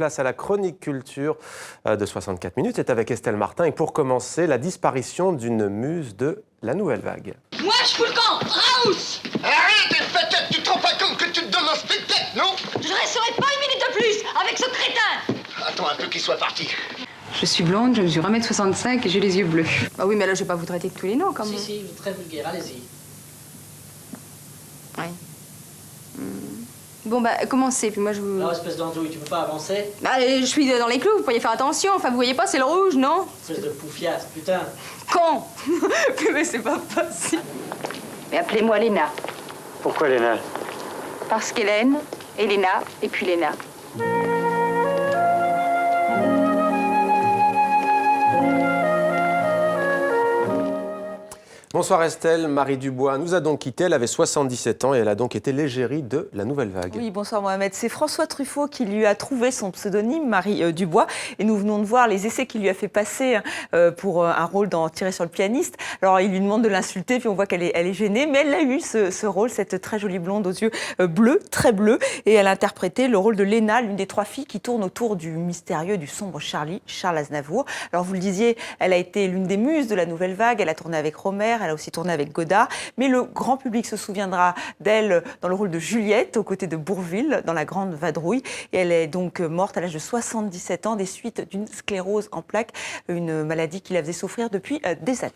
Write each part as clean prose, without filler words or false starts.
place à la chronique culture de 64 minutes. C'est avec Estelle Martin. Et pour commencer, la disparition d'une muse de la nouvelle vague. Moi, je fous le camp. Raus! Arrête, peut-être tu te rends pas compte que tu te donnes un spectacle, non? Je ne resterai pas une minute de plus avec ce crétin. Attends un peu qu'il soit parti. Je suis blonde, je mesure 1m65 et j'ai les yeux bleus. Ah oui, mais là, je vais pas vous traiter de tous les noms, quand même. Si, très vulgaire, allez-y. Oui. Bon, bah, commencez, puis moi, je vous... Alors, espèce d'andouille, tu peux pas avancer? Bah, je suis dans les clous, vous pourriez faire attention. Enfin, vous voyez pas, c'est le rouge, non? Espèce de poufiasse, putain. Con. Mais c'est pas possible. Mais appelez-moi Léna. Pourquoi Léna? Parce qu'Hélène, Léna, et puis Léna. Bonsoir Estelle, Marie Dubois nous a donc quittés, elle avait 77 ans et elle a donc été l'égérie de la nouvelle vague. Oui, bonsoir Mohamed, c'est François Truffaut qui lui a trouvé son pseudonyme, Marie Dubois, et nous venons de voir les essais qu'il lui a fait passer pour un rôle dans Tirer sur le pianiste. Alors il lui demande de l'insulter, puis on voit qu'elle est gênée, mais elle a eu ce rôle, cette très jolie blonde aux yeux bleus, très bleus, et elle a interprété le rôle de Léna, l'une des trois filles qui tournent autour du mystérieux, du sombre Charlie, Charles Aznavour. Alors vous le disiez, elle a été l'une des muses de la nouvelle vague, elle a tourné avec Romer, elle a aussi tourné avec Godard, mais le grand public se souviendra d'elle dans le rôle de Juliette, aux côtés de Bourvil, dans La Grande Vadrouille. Et elle est donc morte à l'âge de 77 ans des suites d'une sclérose en plaques, une maladie qui la faisait souffrir depuis des années.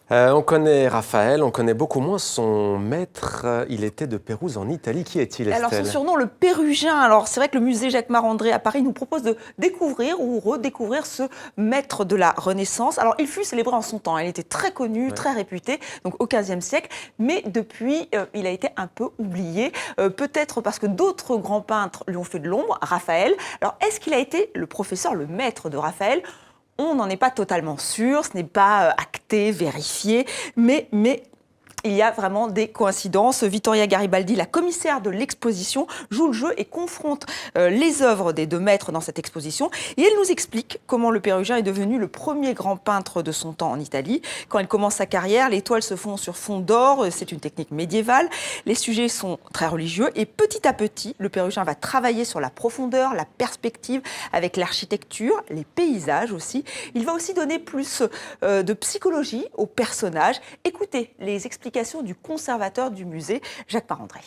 On connaît Raphaël, on connaît beaucoup moins son maître. Il était de Pérouse en Italie. Qui est-il, Estelle? Alors son surnom, le Pérugin. Alors c'est vrai que le musée Jacques-Marandré à Paris nous propose de découvrir ou redécouvrir ce maître de la Renaissance. Alors il fut célébré en son temps. Il était très connu, très réputé, donc au XVe siècle. Mais depuis, il a été un peu oublié. Peut-être parce que d'autres grands peintres lui ont fait de l'ombre. Raphaël. Alors est-ce qu'il a été le professeur, le maître de Raphaël? On n'en est pas totalement sûr, ce n'est pas acté, vérifié, mais il y a vraiment des coïncidences. Vittoria Garibaldi, la commissaire de l'exposition, joue le jeu et confronte les œuvres des deux maîtres dans cette exposition. Et elle nous explique comment le Pérugin est devenu le premier grand peintre de son temps en Italie. Quand il commence sa carrière, les toiles se font sur fond d'or. C'est une technique médiévale. Les sujets sont très religieux. Et petit à petit, le Pérugin va travailler sur la profondeur, la perspective, avec l'architecture, les paysages aussi. Il va aussi donner plus de psychologie aux personnages. Écoutez les explications du conservateur du musée, Jacques Marandré.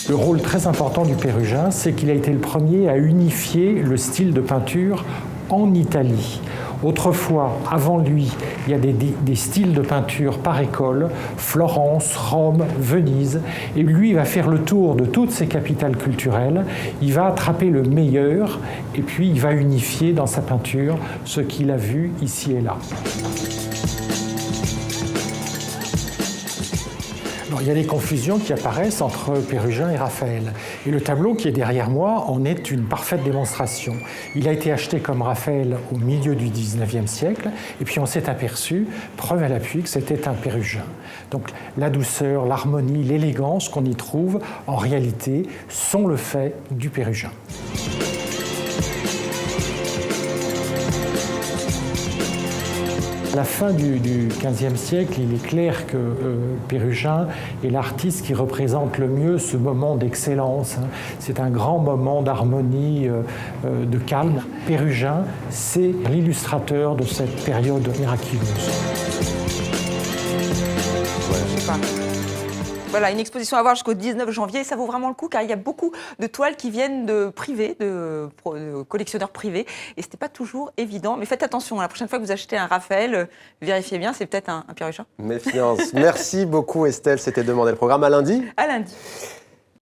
Le rôle très important du Pérugin, c'est qu'il a été le premier à unifier le style de peinture en Italie. Autrefois, avant lui, il y a des styles de peinture par école, Florence, Rome, Venise, et lui il va faire le tour de toutes ces capitales culturelles, il va attraper le meilleur, et puis il va unifier dans sa peinture ce qu'il a vu ici et là. Alors, il y a des confusions qui apparaissent entre Pérugin et Raphaël. Et le tableau qui est derrière moi en est une parfaite démonstration. Il a été acheté comme Raphaël au milieu du XIXe siècle, et puis on s'est aperçu, preuve à l'appui, que c'était un Pérugin. Donc la douceur, l'harmonie, l'élégance qu'on y trouve, en réalité, sont le fait du Pérugin. À la fin du XVe siècle, il est clair que Pérugin est l'artiste qui représente le mieux ce moment d'excellence. C'est un grand moment d'harmonie, de calme. Pérugin, c'est l'illustrateur de cette période miraculeuse. Voilà, une exposition à voir jusqu'au 19 janvier. Ça vaut vraiment le coup car il y a beaucoup de toiles qui viennent de privés, de collectionneurs privés. Et ce n'était pas toujours évident. Mais faites attention, la prochaine fois que vous achetez un Raphaël, vérifiez bien, c'est peut-être un Pérugin. Méfiance. Merci beaucoup Estelle, c'était Demander le programme à lundi. À lundi.